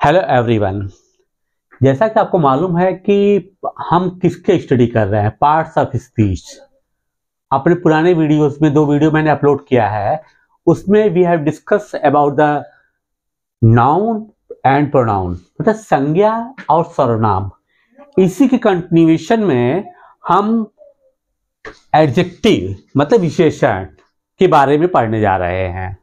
Hello everyone. जैसा कि आपको मालूम है कि हम किसके स्टडी कर रहे हैं, पार्ट्स ऑफ स्पीच। अपने पुराने वीडियोस में 2 वीडियो मैंने अपलोड किया है, उसमें we have discuss about the noun and pronoun, मतलब संज्ञा और सर्वनाम। इसी के कंटिन्यूएशन में हम एडजेक्टिव मतलब विशेषण के बारे में पढ़ने जा रहे हैं।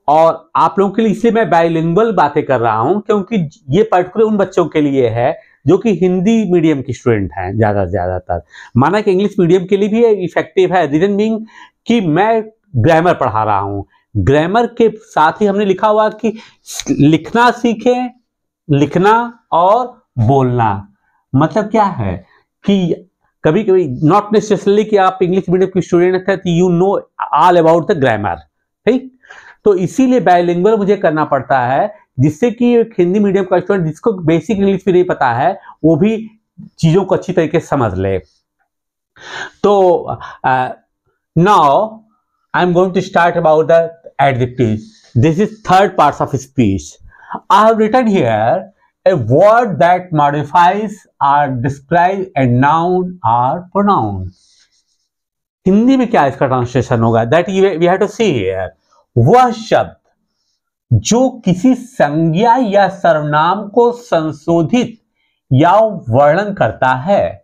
और आप लोगों के लिए इसलिए मैं बाइलिंगुअल बातें कर रहा हूं क्योंकि ये पर्टिकुलर उन बच्चों के लिए है जो कि हिंदी मीडियम के स्टूडेंट हैं ज्यादातर। माना कि इंग्लिश मीडियम के लिए भी इफेक्टिव है, रीजन बीइंग कि मैं ग्रामर पढ़ा रहा हूं। ग्रामर के साथ ही हमने लिखा हुआ कि लिखना सीखें, लिखना और बोलना। मतलब क्या है कि कभी कभी नॉट नेसेसरली कि आप इंग्लिश मीडियम के स्टूडेंट हैं तो you know all about the grammar, ठीक। तो इसीलिए बाइलिंगुअल मुझे करना पड़ता है, जिससे कि एक हिंदी मीडियम का स्टूडेंट जिसको बेसिक इंग्लिश भी नहीं पता है वो भी चीजों को अच्छी तरीके से समझ ले। तो now I am going to start about the adjective. This is third part of speech. I have written here a word that modifies or describes a noun or pronoun. Hindi में क्या इसका ट्रांसलेशन होगा? That we have to see here. वह शब्द जो किसी संज्ञा या सर्वनाम को संशोधित या वर्णन करता है।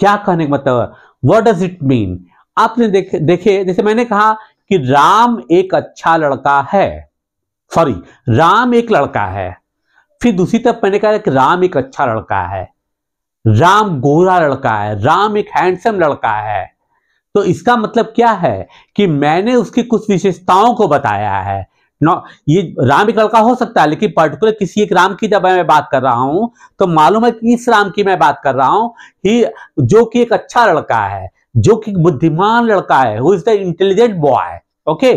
क्या कहने का मतलब? What does it mean? आपने देखे जैसे मैंने कहा कि राम एक अच्छा लड़का है, सॉरी राम एक लड़का है। फिर दूसरी तरफ मैंने कहा कि राम एक अच्छा लड़का है, राम गोरा लड़का है, राम एक हैंडसम लड़का है। तो इसका मतलब क्या है कि मैंने उसकी कुछ विशेषताओं को बताया है। ये राम एक लड़का हो सकता है, लेकिन पर्टिकुलर किसी एक राम की जब मैं बात कर रहा हूं तो मालूम है कि इस राम की मैं बात कर रहा हूं ही, जो कि एक अच्छा लड़का है, जो कि बुद्धिमान लड़का है, who is the intelligent boy. Okay,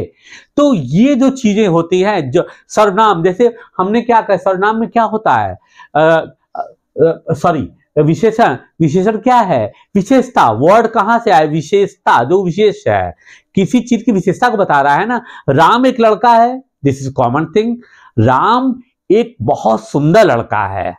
तो ये जो चीजें होती हैं, जो सर्वनाम, जैसे हमने क्या कहा सर्वनाम में क्या होता है, सॉरी विशेषण। विशेषण क्या है? विशेषता। वर्ड कहां से आए? विशेषता, जो विशेष है, किसी चीज की विशेषता को बता रहा है ना। राम एक लड़का है, this is common thing. Ram एक बहुत सुंदर लड़का है,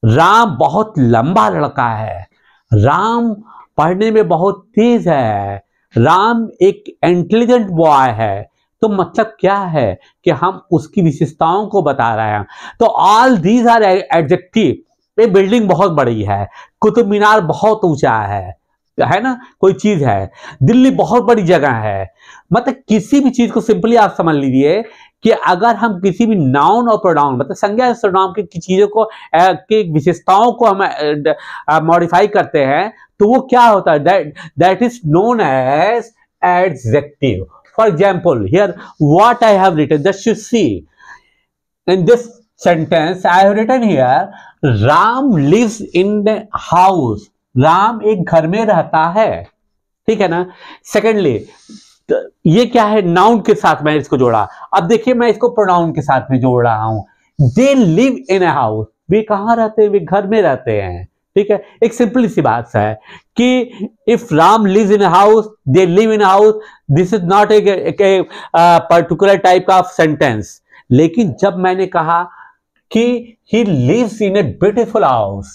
राम बहुत लंबा लड़का है, राम पढ़ने में बहुत तेज है, राम एक इंटेलिजेंट बॉय है। तो मतलब क्या है कि हम उसकी विशेषताओं को बता रहे हैं। तो ऑल दीज आर एडजेक्टिव। ये बिल्डिंग बहुत बड़ी है, कुतुब मीनार बहुत ऊंचा है ना, कोई चीज है, दिल्ली बहुत बड़ी जगह है। मतलब किसी भी चीज को सिंपली आप समझ लीजिए कि अगर हम किसी भी नाउन और प्रोनाउन मतलब संज्ञा सर्वनाम की चीजों को की विशेषताओं को हम मॉडिफाई करते हैं तो वो क्या होता है? That is known as adjective. For example here what I have written, just you see in this sentence I have written here, Ram lives in the house. Ram एक घर में रहता है, ठीक है ना। सेकेंडली ये क्या है? नाउन के साथ मैं इसको जोड़ा। अब देखिए मैं इसको प्रोनाउन के साथ में जोड़ रहा हूं। दे लिव इन ए हाउस। वे कहां रहते हैं? वे घर में रहते हैं, ठीक है। एक सिंपल सी बात है कि if Ram lives in a house, they live in a house, this is not a particular type of sentence. लेकिन जब मैंने कहा कि he lives in a beautiful house,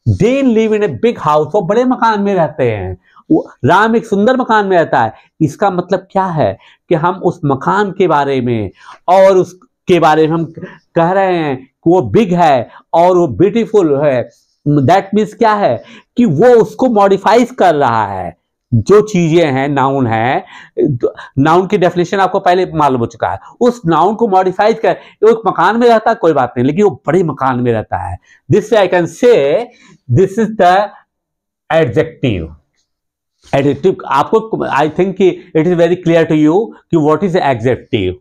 they live in a big house, वो बड़े मकान में रहते हैं, राम एक सुंदर मकान में रहता है, इसका मतलब क्या है कि हम उस मकान के बारे में और उसके बारे में हम कह रहे हैं कि वो बिग है और वो ब्यूटीफुल है। दैट मीन्स क्या है कि वो उसको मॉडिफाई कर रहा है। जो चीजें हैं, नाउन है, नाउन की डेफिनेशन आपको पहले मालूम हो चुका है। उस नाउन को मॉडिफाई कर, एक मकान में रहता है कोई बात नहीं, लेकिन वो बड़े मकान में रहता है। This I can say this is the adjective. Adjective आपको I think it is very clear to you कि what is adjective.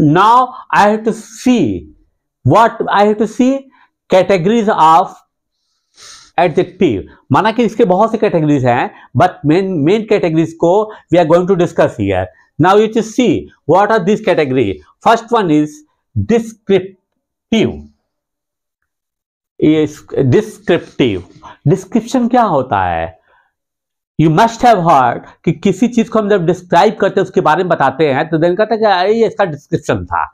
Now I have to see what I have to see categories of adjective. माना कि इसके बहुत से categories हैं, but main categories को we are going to discuss here. Now you to see what are this category. First one is descriptive. Descriptive description क्या होता है? यू मस्ट हैव हर्ड कि किसी चीज को हम जब डिस्क्राइब करते हैं, उसके बारे में बताते हैं, तो देन कहते हैं कि ये इसका डिस्क्रिप्शन था।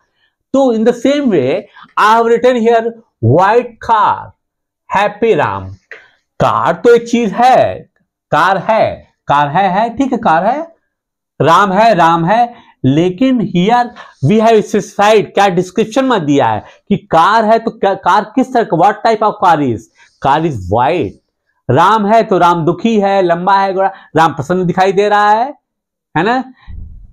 तो in the same way I have written here white car, happy Ram. Car तो एक चीज है, कार है ठीक है, कार है, राम है, लेकिन हियर वी हैव स्पेसिफाइड, क्या डिस्क्रिप्शन में दिया है कि कार है तो कार किस तरह का, what type of car is white. Ram है तो राम दुखी है, लंबा है, राम प्रसन्न दिखाई दे रहा है ना।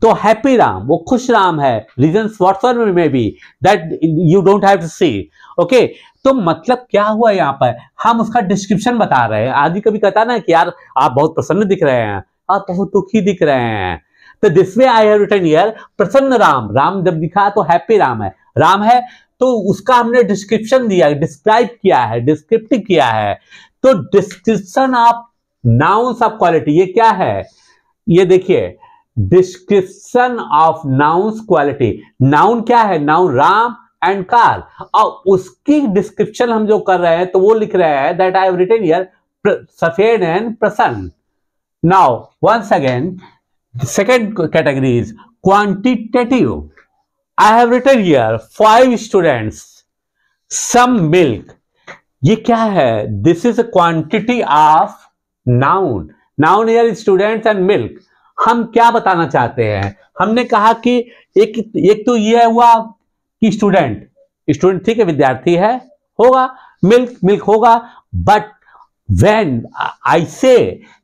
तो हैप्पी राम, वो खुश राम है, reasons whatever may be that you don't have to see. Okay, तो मतलब क्या हुआ यहाँ पर, हम उसका डिस्क्रिप्शन बता रहे हैं। आदि कभी कहता ना कि यार आप बहुत प्रसन्न दिख रहे हैं, आप बहुत दुखी दिख रहे हैं, तो this way I have written here प्रसन्न राम जब दिखा तो हैप्पी राम है तो उसका हमने डिस्क्रिप्शन दिया, डिस्क्राइब किया है, डिस्क्रिप्टिव किया है। तो description of nouns of quality, ये क्या है, ये देखिए description of nouns quality. Noun क्या है, नाउन राम एंड कार, और उसकी डिस्क्रिप्शन हम जो कर रहे हैं तो वो लिख रहे हैं that I have written here सफेद एंड प्रसन्न। Now once again second category is quantitative. I have written here 5 students, some milk. ये क्या है, this is a quantity of noun here is students and milk। हम क्या बताना चाहते हैं, हमने कहा कि एक तो ये हुआ कि स्टूडेंट ठीक है, विद्यार्थी है, होगा, मिल्क होगा, बट when I say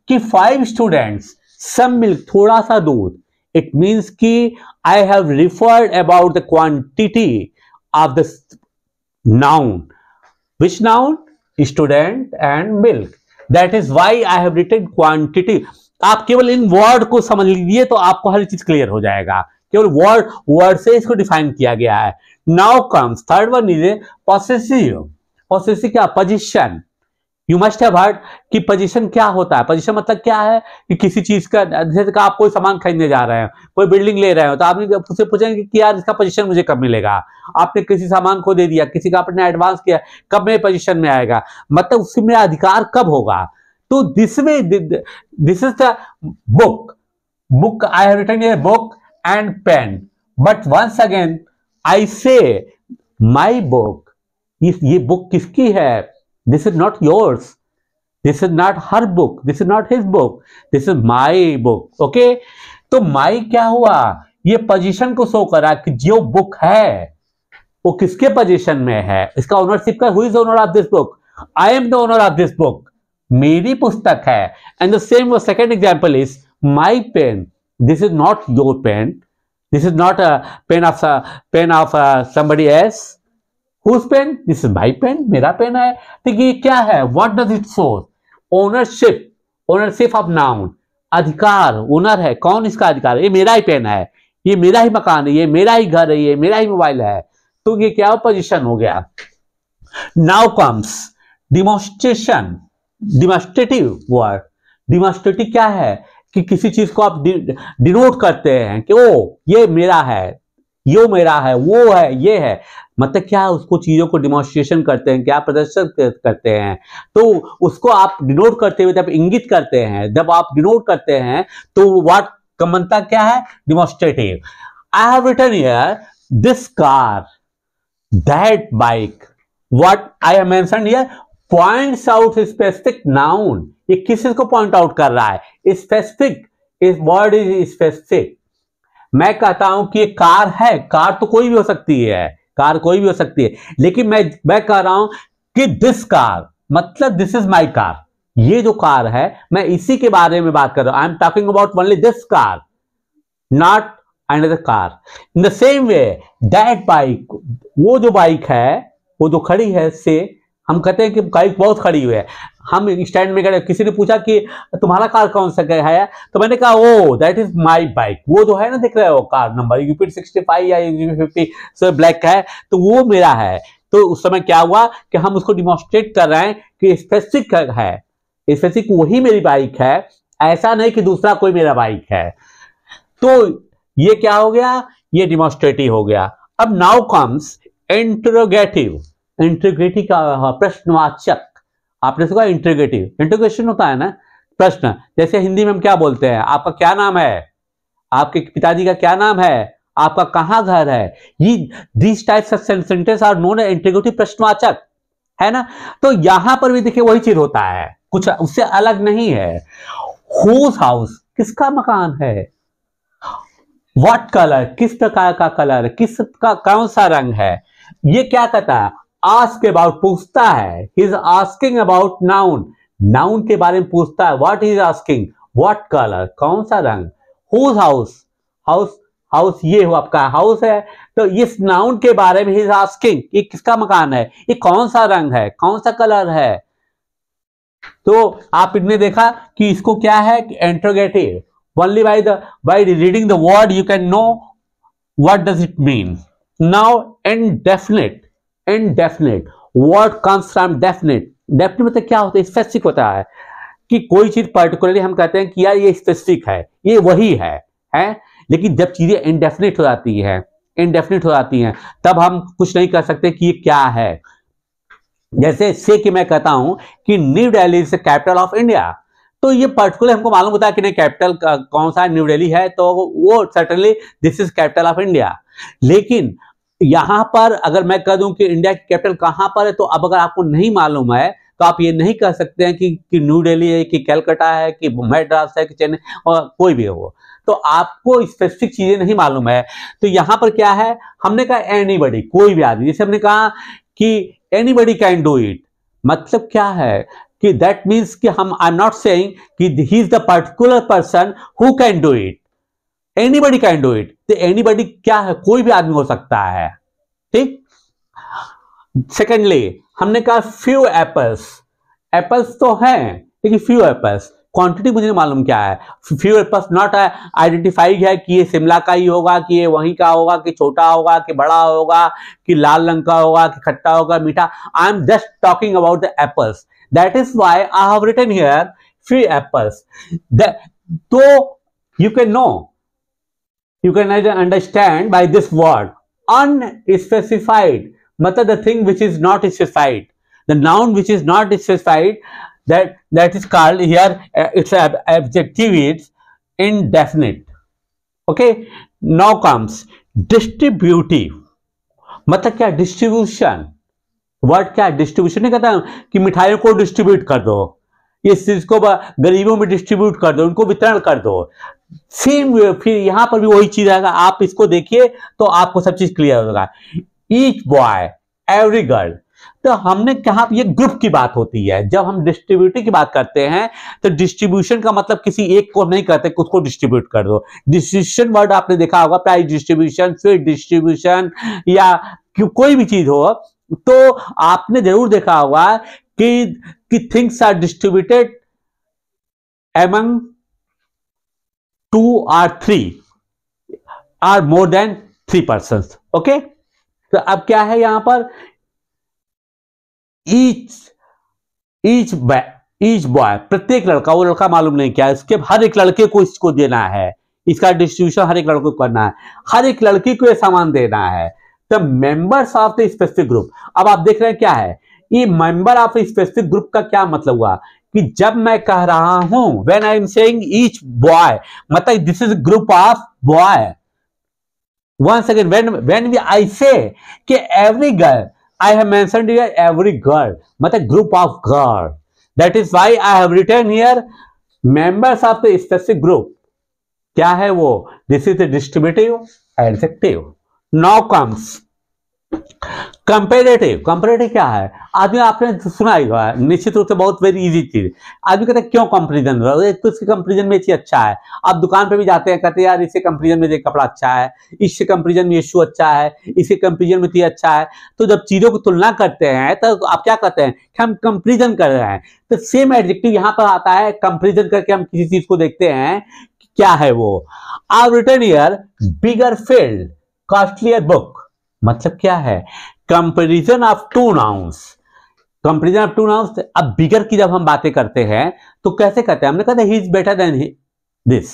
कि 5 students some milk, थोड़ा सा दूध, it means कि I have referred about the quantity of the noun. Which noun? Student and milk. That is why I have written quantity. आप केवल इन word को समझ लीजिए तो आपको हर चीज क्लियर हो जाएगा, केवल वर्ड से इसको डिफाइन किया गया है। Now comes third one is possessive. Possessive क्या, position. You must have heard कि पोजीशन क्या होता है। पोजीशन मतलब क्या है कि किसी चीज का, जैसे आप कोई सामान खरीदने जा रहे हैं, कोई बिल्डिंग ले रहे हो, तो आपने उससे पूछेंगे कि यार इसका पोजीशन मुझे कब मिलेगा। आपने किसी सामान को दे दिया, किसी का आपने एडवांस किया, कब मेरे पोजीशन में आएगा, मतलब उसमें मेरा अधिकार कब होगा। तो this is the book I have written here book and pen, but once again I say my book, ये बुक किसकी है, this is not yours, this is not her book, this is not his book, this is my book। okay, तो my क्या हुआ, ये position को show करा कि जो बुक है वो किसके पोजीशन में है, इसका ओनरशिप का, who is the owner of this book, I am the owner of this book, मेरी पुस्तक है। and the same second example is my pen, this is not your pen, this is not a pen of somebody else। Whose pen? This is my pen, मेरा pen है। तो ये क्या है, what does it show? ownership of noun, अधिकार, owner है, कौन इसका अधिकार है, ये मेरा ही पेन है, ये मेरा ही मकान है, ये मेरा ही घर है, ये मेरा ही मोबाइल है। तो ये क्या पोजीशन हो गया। Now comes demonstration, demonstrative word। demonstrative क्या है कि किसी चीज को आप डिनोट करते हैं कि ओ ये मेरा है, यो मेरा है, वो है, ये है, मतलब क्या, उसको चीजों को डिमॉन्स्ट्रेशन करते हैं, क्या प्रदर्शन करते हैं। तो उसको आप डिनोट करते हुए जब इंगित करते हैं, जब आप डिनोट करते हैं तो व्हाट का बनता क्या है, demonstrative. I have written here this car, that bike, what I have mentioned here points out specific noun. ये किस को पॉइंट आउट कर रहा है, स्पेसिफिक, इस वर्ड इज स्पेसिफिक। मैं कहता हूं कि ये कार है, कार तो कोई भी हो सकती है, कार कोई भी हो सकती है, लेकिन मैं कह रहा हूं कि दिस कार, मतलब दिस इज माई कार, ये जो कार है मैं इसी के बारे में बात कर रहा हूं। I am talking about only this car, not another car. In the same way that bike, वो जो बाइक है, वो जो खड़ी है, से हम कहते हैं कि बाइक बहुत खड़ी हुई है। हम स्टैंड में गए, किसी ने पूछा कि तुम्हारा कार कौन सा है, तो मैंने कहा ओ दैट इज माय बाइक, वो जो है ना, दिख रहा है वो कार नंबर यूपी 65 या यूपी 50 से ब्लैक है, तो वो मेरा है। तो उस समय क्या हुआ कि हम उसको डिमॉन्स्ट्रेट कर रहे हैं कि स्पेसिफिक है, स्पेसिफिक वही मेरी बाइक है, ऐसा नहीं कि दूसरा कोई मेरा बाइक है। तो ये क्या हो गया, ये डिमॉन्स्ट्रेटिव हो गया। अब नाउ कम्स इंटरोगेटिव। इंटरोगेटिव का प्रश्नवाचक, आपने सुना इंटरोगेटिव, इंटरोगेशन होता है ना प्रश्न, जैसे हिंदी में हम क्या बोलते हैं, आपका क्या नाम है, आपके पिताजी का क्या नाम है, आपका कहाँ घर है, ये this types of sentence are known interrogative प्रश्नवाचक, है ना। तो यहां पर भी देखिए वही चीज होता है, कुछ उससे अलग नहीं है। हुज हाउस, किसका मकान है। व्हाट कलर, किस प्रकार का कलर, किसका कौन सा रंग है। ये क्या कहता है, आस्क अबाउट, पूछता है। He is asking about noun, noun के बारे में पूछता है। What is asking, what colour, कौन सा रंग। हुज हाउस, हाउस, हाउस ये हो आपका हाउस है, तो इस नाउन के बारे में ही इज आस्किंग, ये किसका मकान है, ये कौन सा रंग है, कौन सा कलर है। तो आप इनने देखा कि इसको क्या है, interrogative. Only by reading the word you can know what does it mean. Now indefinite, indefinite word comes from definite. Definite मतलब क्या होता है, स्पेसिफिक होता है कि कोई चीज पर्टिकुलरली हम कहते हैं कि यार ये स्पेसिफिक है, ये वही है। लेकिन जब चीजें इनडेफिनिट हो जाती है, इनडेफिनिट हो जाती हैं, तब हम कुछ नहीं कर सकते कि ये क्या है। जैसे से कि मैं कहता हूं कि new Delhi is the capital of India, तो ये पर्टिकुलर हमको मालूम होता है कि नहीं कैपिटल कौन सा न्यू दिल्ली है, तो वो certainly this is capital of India. लेकिन यहां पर अगर मैं कह दूं कि इंडिया की कैपिटल कहां पर है, तो अब अगर आपको नहीं मालूम है तो आप ये नहीं कह सकते हैं कि न्यू दिल्ली है, कि कलकत्ता है, कि मैड्रास है, कि चेन्नई, और कोई भी हो। तो आपको स्पेसिफिक चीजें नहीं मालूम है। तो यहां पर क्या है, हमने कहा एनीबडी, कोई भी आदमी। जैसे हमने कहा कि एनीबडी कैन डू इट, मतलब क्या है कि दैट मीन्स कि हम आई एम नॉट सेइंग कि he is the particular person who can do it, anybody can do it. तो एनीबडी क्या है, कोई भी आदमी हो सकता है, ठीक। सेकेंडली हमने कहा फ्यू एप्पल्स, एप्पल्स तो हैं लेकिन फ्यू एप्पल्स, क्वांटिटी मुझे नहीं मालूम क्या है। फ्यू एप्पल्स नॉट आइडेंटिफाइड है कि ये शिमला का ही होगा, कि ये वहीं का होगा, कि छोटा होगा, कि बड़ा होगा, कि लाल रंग का होगा, कि खट्टा होगा, मीठा। I am just talking about the apples, that is why I have written here few apples. So you can know, you can understand by this word unspecified, मतलब the thing which is not specified, the noun which is not specified, that is called here its adjective is indefinite. Okay, now comes distributive, मतलब क्या, distribution. Word क्या है, distribution. नहीं कहता कि मिठाइयों को डिस्ट्रीब्यूट कर दो, इस चीज को गरीबों में डिस्ट्रीब्यूट कर दो, उनको वितरण कर दो। सेम फिर यहां पर भी वही चीज आएगा, आप इसको देखिए तो आपको सब चीज क्लियर होगा। ईच बॉय, एवरी गर्ल, तो हमने कहा ये ग्रुप की बात होती है। जब हम डिस्ट्रीब्यूटिव की बात करते हैं तो डिस्ट्रीब्यूशन का मतलब किसी एक को नहीं कहते उसको डिस्ट्रीब्यूट कर दो। डिस्ट्रीब्यूशन वर्ड आपने देखा होगा, प्राइस डिस्ट्रीब्यूशन, स्वीट डिस्ट्रीब्यूशन, या कोई भी चीज हो, तो आपने जरूर देखा होगा कि things are distributed among 2 or 3 or more than 3 persons. Okay, तो अब क्या है यहां पर, ईच बॉय, प्रत्येक लड़का, वो लड़का मालूम नहीं क्या है, इसके हर एक लड़के को इसको देना है, इसका डिस्ट्रीब्यूशन हर एक लड़के को करना है, हर एक लड़की को ये सामान देना है। The members of the specific group, अब आप देख रहे हैं क्या है ये मेंबर ऑफ स्पेसिफिक ग्रुप का क्या मतलब हुआ, कि जब मैं कह रहा हूं when I am saying each boy, मतलब this is group of boy. Once again when I say कि every girl, I have mentioned here every girl, मतलब group of girl. That is why I have written here members of the specific group. क्या है वो, this is the distributive adjective. Now comes comparative. Comparative क्या है, आदमी आपने सुना ही होगा, निश्चित रूप से बहुत वेरी इजी चीज। आदमी कहते हैं क्यों कंपैरिजन हो रहा है, तो इसके कंपैरिजन में ये चीज अच्छा है। आप दुकान पे भी जाते हैं, कहते हैं यार इससे कंपैरिजन में ये कपड़ा अच्छा है, इससे कंपैरिजन में ये शू अच्छा है, इसके कंपैरिजन में ये अच्छा है। तो जब चीजों की तुलना करते हैं तो आप क्या कहते हैं कि हम कंपैरिजन कर रहे हैं। तो सेम एडजेक्टिव यहां पर आता है, कंपैरिजन करके हम किसी चीज को देखते हैं कि क्या है वो। I have written here bigger field costlier book, मतलब क्या है, comparison of two nouns. Comparison of two nouns. अब बिगर की जब हम बातें करते हैं तो कैसे कहते हैं, हमने कहते हैं he is better than this,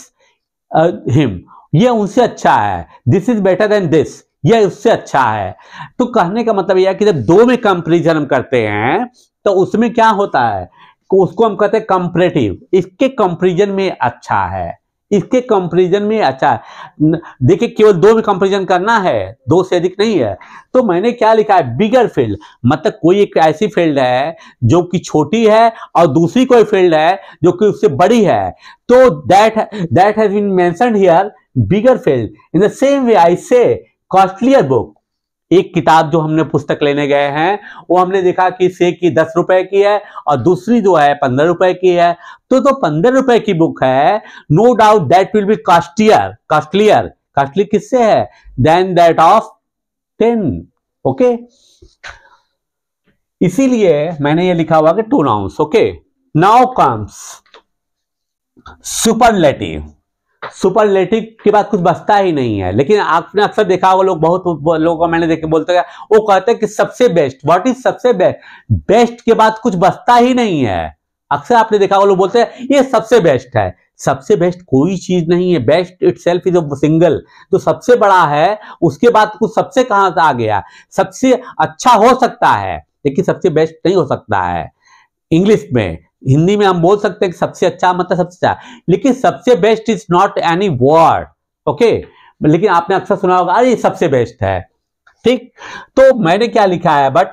him, ये उनसे अच्छा है, this is better than this, ये उससे अच्छा है। तो कहने का मतलब यह है कि जब दो में कंपैरिजन हम करते हैं तो उसमें क्या होता है, उसको हम कहते हैं कंपैरेटिव, इसके कंपैरिजन में अच्छा है, इसके कंपैरिजन में अच्छा देखिए, केवल दो में कंपैरिजन करना है, दो से अधिक नहीं है। तो मैंने क्या लिखा है, बिगर फील्ड, मतलब कोई एक ऐसी फील्ड है जो कि छोटी है और दूसरी कोई फील्ड है जो कि उससे बड़ी है। तो that has been mentioned here, bigger field. In the same way I say costlier book, एक किताब जो हमने पुस्तक लेने गए हैं वो हमने देखा कि से की 10 रुपए की है और दूसरी जो है 15 रुपए की है। तो 15 रुपए की बुक है, no doubt that will be costlier किससे है, देन दैट ऑफ 10। ओके, इसीलिए मैंने ये लिखा हुआ कि two nouns. Okay, now comes superlative. Superlative के बाद कुछ बचता ही नहीं है, लेकिन आपने अक्सर देखा होगा, लोग बहुत लोगों को मैंने देखे बोलते हैं, वो कहते हैं कि सबसे बेस्ट, व्हाट इज सबसे बेस्ट, बेस्ट के बाद कुछ बचता ही नहीं है। अक्सर आपने देखा होगा लोग बोलते हैं ये सबसे बेस्ट है। सबसे बेस्ट कोई चीज नहीं है, best itself is a single. तो सबसे बड़ा है, उसके बाद कुछ सबसे कहां से आ गया, सबसे अच्छा हो सकता है लेकिन सबसे बेस्ट नहीं हो सकता है। इंग्लिश में, हिंदी में हम बोल सकते हैं कि सबसे अच्छा मतलब सबसे अच्छा, लेकिन सबसे best is not any word. Okay, लेकिन आपने अक्सर सुना होगा अरे सबसे बेस्ट है, ठीक। तो मैंने क्या लिखा है, बट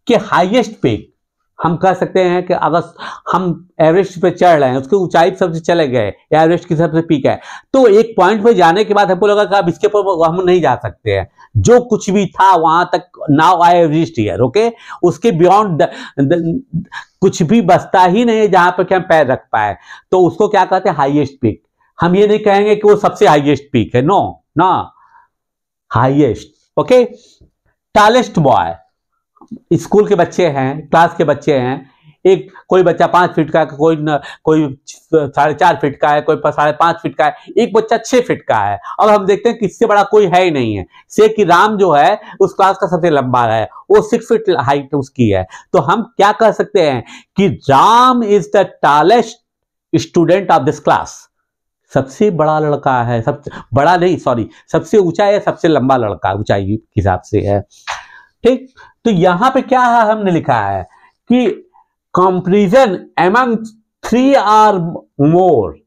कि हाईएस्ट पीक हम कह सकते हैं कि अगर हम एवरेस्ट पे चढ़ रहे हैं, उसकी ऊंचाई सबसे चले गए, एवरेस्ट की सबसे पीक है, तो एक पॉइंट पे जाने के बाद हमको लगा कि अब इसके ऊपर हम नहीं जा सकते हैं, जो कुछ भी था वहां तक, now I have reached here. Okay, उसके बियॉन्ड कुछ भी बचता ही नहीं है जहां पर कि हम पैर रख पाए, तो उसको क्या कहते हैं, हाईएस्ट पीक। हम ये नहीं कहेंगे कि वो सबसे हाईएस्ट पीक है, नो ना, highest. Okay, tallest boy, school के बच्चे हैं, क्लास के बच्चे हैं, एक कोई बच्चा 5 फीट का है, कोई 4.5 फीट का है, कोई 5.5 फीट का है, एक बच्चा 6 फीट का है। अब हम देखते हैं कि इससे बड़ा कोई है ही नहीं है। से कि राम जो है उस क्लास का सबसे लंबा है, वो 6 फीट हाइट उसकी है। तो हम क्या कह सकते हैं कि Ram is the tallest student of this class. सबसे बड़ा लड़का है, सबसे बड़ा नहीं, सॉरी, सबसे ऊंचा है, सबसे लंबा लड़का ऊंचाई के हिसाब से है, ठीक। तो यहां पे क्या है, हमने लिखा है कि कंपैरिजन अमंग 3 और मोर।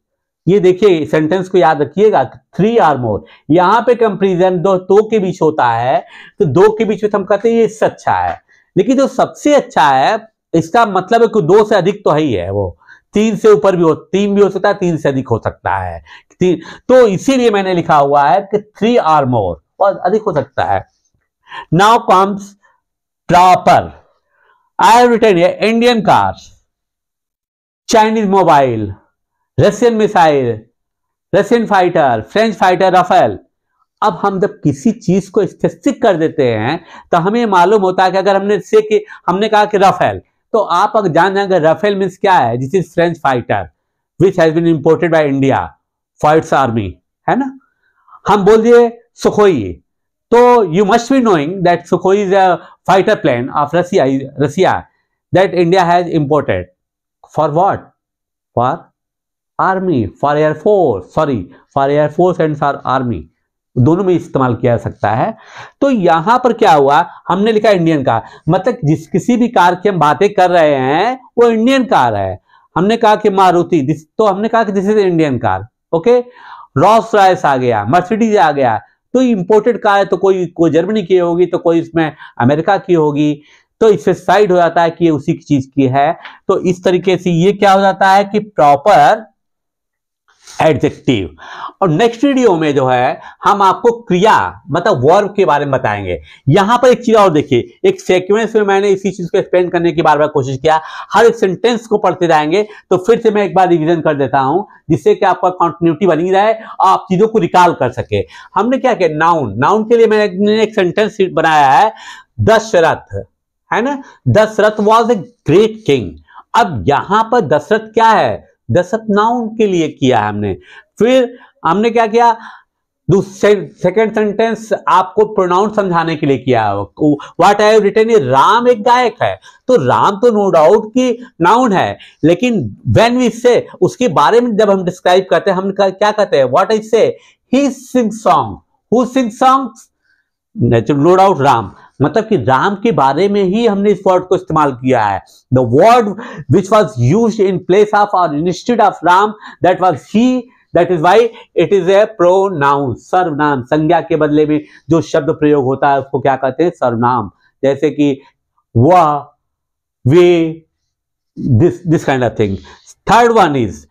ये देखिए सेंटेंस को याद रखिएगा, 3 और मोर, यहां पे कंपैरिजन दो के बीच होता है, तो 2 के बीच में हम कहते हैं ये इससे अच्छा है। लेकिन जो सबसे अच्छा है इसका मतलब है कि 2 से अधिक तो ही है, वो 3 से ऊपर भी हो, 3 भी हो सकता है, 3 से अधिक हो सकता है। तो इसीलिए मैंने लिखा हुआ है कि 3 और मोर, और अधिक हो सकता है। Now comes proper. I have written here Indian cars, Chinese mobile, Russian missile, Russian fighter, French fighter, Rafale। अब हम जब किसी चीज को स्पेसिफिक कर देते हैं तो हमें मालूम होता है कि अगर हमने कहा कि राफेल, तो आप अगर जान जाएंगे राफेल मीन्स क्या है, this is French fighter which has been imported by India for its army, है ना। हम बोल दिए सुखोई, तो you must be knowing that Sukhoi is a fighter plane of Russia that India has imported. For what? For army, for air force, sorry, for air force and for army, दोनों में इस्तेमाल किया जा सकता है। तो यहां पर क्या हुआ, हमने लिखा इंडियन कार, मतलब किसी भी कार की हम बातें कर रहे हैं वो इंडियन कार है। हमने कहा कि मारुति, तो हमने कहा कि this is Indian car. Okay, Rolls Royce आ गया, मर्सिडीज आ गया, तो इंपोर्टेड कार है, तो कोई जर्मनी की होगी, तो कोई इसमें अमेरिका की होगी, तो इससे साइड हो जाता है कि ये उसी की चीज की है। तो इस तरीके से ये क्या हो जाता है कि प्रॉपर एडजेक्टिव। और नेक्स्ट वीडियो में जो है हम आपको क्रिया मतलब वर्ब के बारे में बताएंगे। यहां पर एक चीज और देखिए, एक सीक्वेंस में मैंने इसी चीज को एक्सप्लेन करने की बार बार कोशिश किया, हर एक सेंटेंस को पढ़ते जाएंगे। तो फिर से मैं एक बार रिवीजन कर देता हूं, जिससे कि आपका कंटिन्यूटी बनी रहे और आप चीजों को रिकॉल कर सके। हमने क्या किया, नाउन के लिए मैंने एक सेंटेंस बनाया है, दशरथ, है ना। Dasharath was a great king. अब यहां पर दशरथ क्या है, दशरथ नाउन के लिए किया हमने। फिर हमने क्या किया, सेकेंड सेंटेंस आपको प्रोनाउन समझाने के लिए किया। What I have written, Ram एक गायक है, तो राम तो नो डाउट की नाउन है, लेकिन व्हेन वी से उसके बारे में जब हम डिस्क्राइब करते हैं, हम क्या कहते हैं, what I say, he sing song, who sing songs, no doubt Ram, मतलब कि राम के बारे में ही हमने इस वर्ड को इस्तेमाल किया है। The word which was used in place of और instead of Ram, that was he, that is why it is a pronoun, सर्वनाम। संज्ञा के बदले में जो शब्द प्रयोग होता है उसको क्या कहते हैं, सर्वनाम। जैसे कि वह, वे, this kind of thing. Third one is,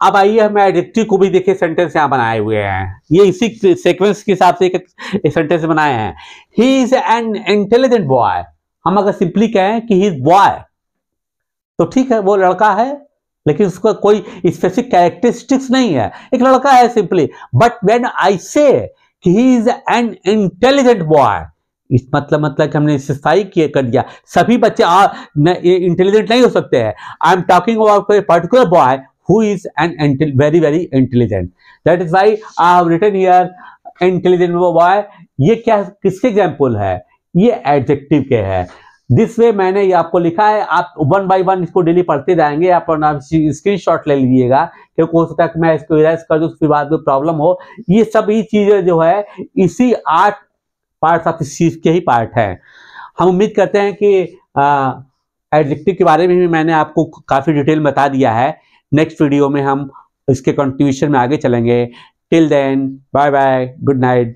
अब आइए हम एडजेक्टिव को भी देखिए, सेंटेंस यहां बनाए हुए हैं, ये इसी सीक्वेंस के हिसाब से एक सेंटेंस बनाए हैं। He is an intelligent boy. हम अगर सिंपली कहें कि ही इज बॉय तो ठीक है, वो लड़का है, लेकिन उसका कोई स्पेसिफिक कैरेक्टरिस्टिक्स नहीं है, एक लड़का है simply. But when I say कि he is an intelligent boy, इस मतलब कि हमने स्पेसिफाई कर दिया, सभी बच्चे इंटेलिजेंट नहीं हो सकते हैं। I am talking about a particular boy who is an very very intelligent. That is why I have written here intelligent boy. ये क्या, किसके एग्जाम्पल है, ये एडजेक्टिव के है। दिस वे मैंने ये आपको लिखा है, आप वन बाय वन इसको डेली पढ़ते जाएंगे। आप स्क्रीनशॉट ले लीजिएगा, क्योंकि हो सकता है मैं इसको इरेज कर दूं, फिर बाद में प्रॉब्लम हो। ये सभी चीजें जो है इसी 8 पार्ट ऑफ इस चीज के ही पार्ट है। हम उम्मीद करते हैं कि एडजेक्टिव के बारे में भी मैंने आपको काफी डिटेल में बता दिया है। नेक्स्ट वीडियो में हम इसके कंटिन्यूएशन में आगे चलेंगे। Till then, bye bye, good night.